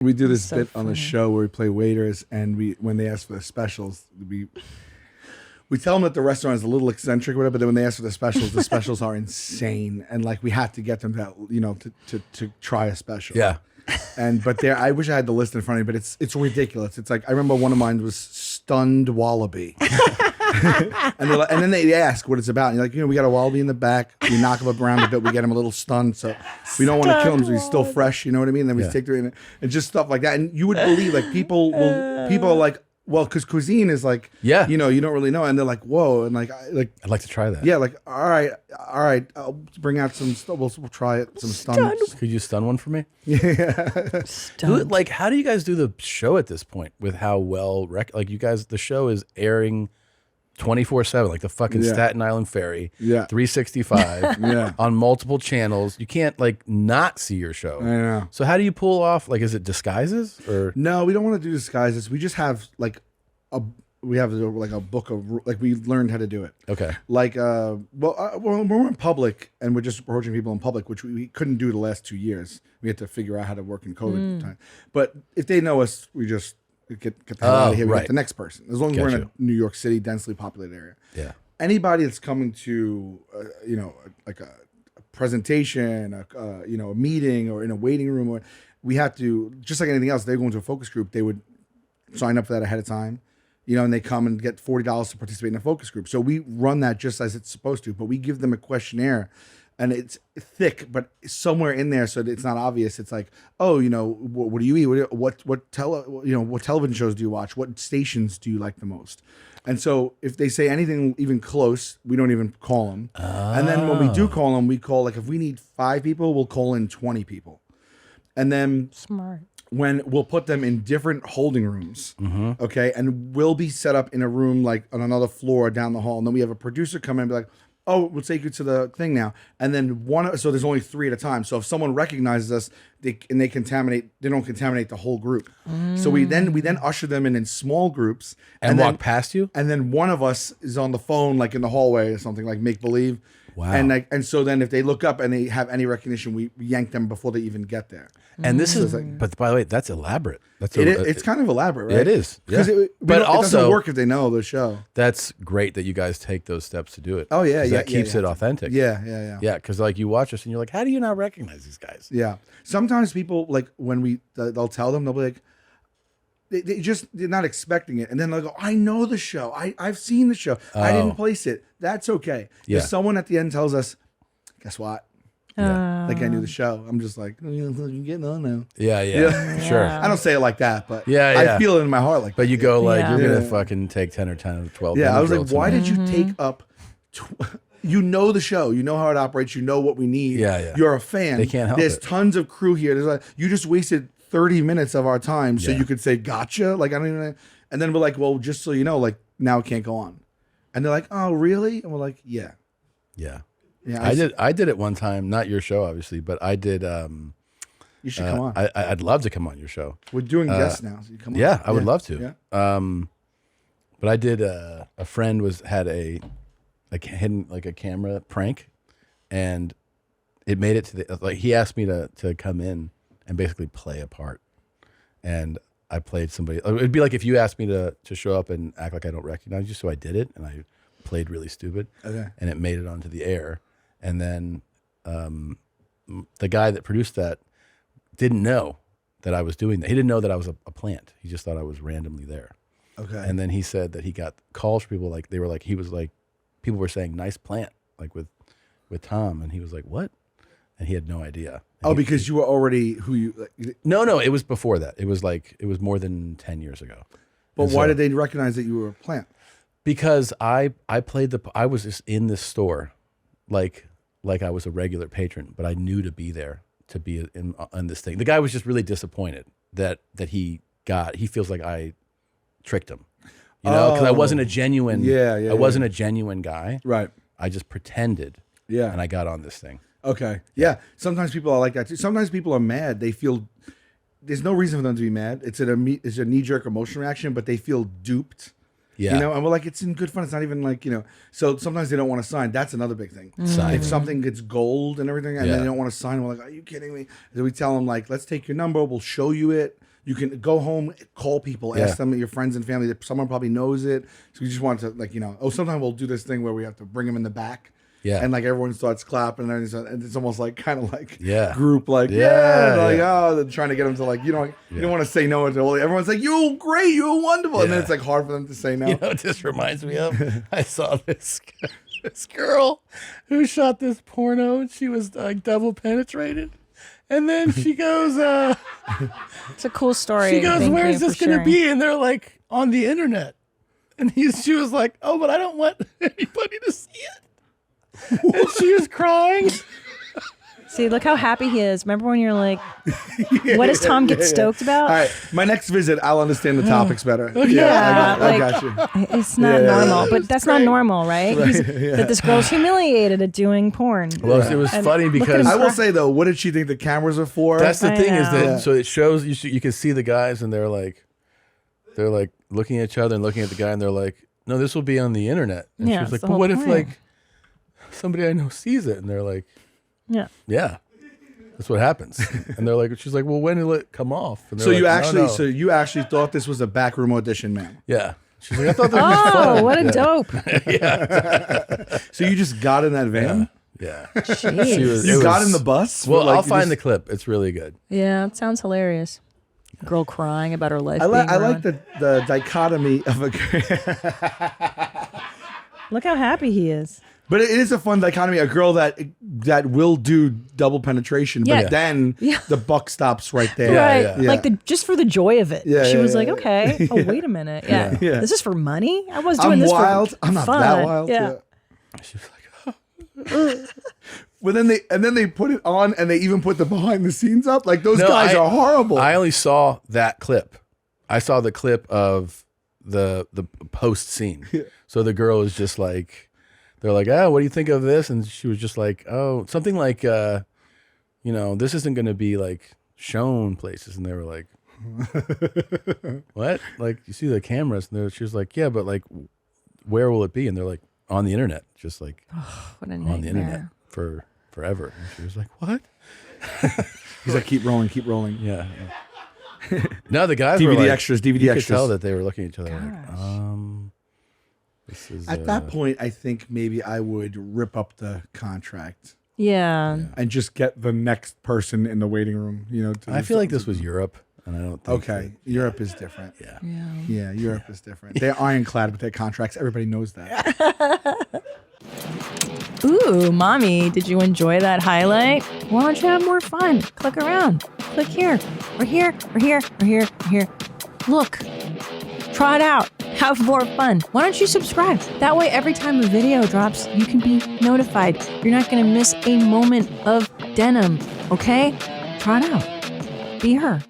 We do this bit on the show where we play waiters, and when they ask for the specials, we tell them that the restaurant is a little eccentric, whatever. But then when they ask for the specials are insane, and like we have to get them to try a special. Yeah. But I wish I had the list in front of me, but it's ridiculous. It's like I remember one of mine was stunned wallaby. and then they ask what it's about. And you're like, we got a wallaby in the back. We knock him up around a bit. We get him a little stunned. So we don't want to kill him so he's still fresh. You know what I mean? And then we take it and just stuff like that. And you would believe like people are like, well, because cuisine is like, you don't really know. And they're like, whoa. And like, I'd like to try that. Yeah. Like, all right. I'll bring out some stuff. We'll try it. Some stuns. Could you stun one for me? Yeah. Like, how do you guys do the show at this point with how well, like you guys, the show is airing 24/7, like the fucking Staten Island Ferry, 365 on multiple channels. You can't like not see your show. I know. So how do you pull off? Like, is it disguises or? No, we don't want to do disguises. We just have like a book of like we learned how to do it. Okay. Like when we're in public and we're just approaching people in public, which we couldn't do the last 2 years. We had to figure out how to work in COVID time. But if they know us, we just get the hell out of here. We get the next person. As long as we're in a New York City densely populated area. Yeah. Anybody that's coming to like a presentation, a meeting, or in a waiting room, or we have to, just like anything else, they go into a focus group. They would sign up for that ahead of time. And they come and get $40 to participate in a focus group. So we run that just as it's supposed to, but we give them a questionnaire, and it's thick, but somewhere in there, so that it's not obvious. It's like, oh, what do you eat? What television shows do you watch? What stations do you like the most? And so if they say anything even close, we don't even call them. And then when we do call them, we call, like if we need 5 people, we'll call in 20 people. And then smart. When we'll put them in different holding rooms, okay, and we'll be set up in a room like on another floor down the hall, and then we have a producer come in and be like, oh, we'll take you to the thing now. And then so there's only 3 at a time. So if someone recognizes us, they don't contaminate the whole group. So we then usher them in small groups and walk past you. And then one of us is on the phone, like in the hallway or something, like make believe. Wow. And so then if they look up and they have any recognition, we yank them before they even get there. And this is, but by the way, that's elaborate. It's kind of elaborate, right? It is. Because it doesn't work if they know the show. That's great that you guys take those steps to do it. Oh, yeah. That keeps it authentic. Yeah. Yeah, because like you watch us and you're like, how do you not recognize these guys? Yeah. Sometimes people, like when they'll tell them, they'll be like, they're not expecting it. And then they'll go, I know the show. I've seen the show. I didn't place it. That's okay. If someone at the end tells us, guess what? Like I knew the show. I'm just like, you're getting on now. Yeah. Sure. I don't say it like that, but I feel it in my heart. Like, but you go like, you're going to fucking take 10 or 10 or 12. Yeah. I was like, why did you take up, you know the show, you know how it operates, you know what we need. Yeah. You're a fan. They can't help There's it. tons of crew here. You just wasted 30 minutes of our time so you could say, gotcha. Like, I don't even, and then we're like, well, just so you know, like now it can't go on. And they're like, oh, really? And we're like, yeah. I did it one time, not your show, obviously, but I did. You should come on. I'd love to come on your show. We're doing guests now, so you come on. Yeah, I would love to. Yeah. But I did. A friend had a hidden like a camera prank, and it made it to the like. He asked me to come in and basically play a part, and I played somebody. It'd be like if you asked me to show up and act like I don't recognize you, so I did it, and I played really stupid, and it made it onto the air. And then the guy that produced that didn't know that I was doing that. He didn't know that I was a plant. He just thought I was randomly there. Okay. And then he said that he got calls from people people were saying nice plant, like with Tom, and he was like, what? And he had no idea. And because you were already No, it was before that. It was more than 10 years ago. But why did they recognize that you were a plant? Because I was just in this store, like I was a regular patron, but I knew to be there to be on this thing. The guy was just really disappointed that he feels like I tricked him, because I wasn't a genuine. I wasn't a genuine guy. Right. I just pretended. Yeah. And I got on this thing. Okay. Yeah. Sometimes people are like that too. Sometimes people are mad. They feel there's no reason for them to be mad. It's a knee-jerk emotion reaction, but they feel duped. Yeah. And we're like, it's in good fun. It's not even like, so sometimes they don't want to sign. That's another big thing. If something gets gold and everything and they don't want to sign, we're like, are you kidding me? So we tell them like, let's take your number. We'll show you it. You can go home, call people, ask them, your friends and family, that someone probably knows it. So you just want to, like, sometimes we'll do this thing where we have to bring them in the back. Yeah. And like everyone starts clapping, and it's almost like kind of like group, like they're trying to get them to, like, you don't want to say no until everyone's like, you're great, you're wonderful, and then it's like hard for them to say no. You know what this reminds me of? I saw this girl who shot this porno, and she was like double penetrated, and then she goes, it's a cool story. She goes, where is this going to be? And they're like, on the internet. And she was like, oh, but I don't want anybody to see it. And she was crying. See, look how happy he is. Remember when you're like, what does Tom get stoked about? All right, my next visit, I'll understand the topics better. I got you. It's not normal, but that's not normal, right? That this girl's humiliated at doing porn. Well, it was funny because I will say though, what did she think the cameras are for? That's the thing is that so it shows you can see the guys and they're like looking at each other and looking at the guy and they're like, no, this will be on the internet. And she was like, but what if like somebody I know sees it? And they're like, yeah, that's what happens. And they're like, she's like, well, when will it come off? And so like, so you actually thought this was a backroom audition, man? Yeah. She's like, I thought that was fun. Oh, what a dope! So you just got in that van? Yeah. Jeez. Got in the bus? Well, I'll find the clip. It's really good. Yeah, it sounds hilarious. Girl crying about her life. I like the dichotomy of a. Look how happy he is. But it is a fun dichotomy. A girl that will do double penetration, but then the buck stops right there. Right. Like just for the joy of it. She was like, okay. Oh, wait a minute. Yeah. This is for money? I was doing this wild. for I'm not fun. that wild. Yeah. She was like, But then they put it on and they even put the behind the scenes up. Like those guys are horrible. I only saw that clip. I saw the clip of the post scene. So the girl is just like, they're like, oh, what do you think of this? And she was just like, oh, something like, this isn't going to be like shown places. And they were like, what? Like, you see the cameras? And she was like, yeah, but like, where will it be? And they're like, on the internet, just like what a nightmare. on the internet for forever. And she was like, what? He's like, keep rolling, keep rolling. Yeah. No, the guys DVD were like, extras, DVD you extras. could tell that they were looking at each other like, this is, at that point, I think maybe I would rip up the contract. Yeah. And just get the next person in the waiting room. I feel like this was Europe, and I don't think Europe is different. Yeah, Europe is different. They're ironclad with their contracts. Everybody knows that. Ooh, mommy, did you enjoy that highlight? Why don't you have more fun? Click around. Click here, or here, or here, or here, or here. Look. Try it out. Have more fun. Why don't you subscribe? That way, every time a video drops, you can be notified. You're not going to miss a moment of denim, okay? Try it out. Be her.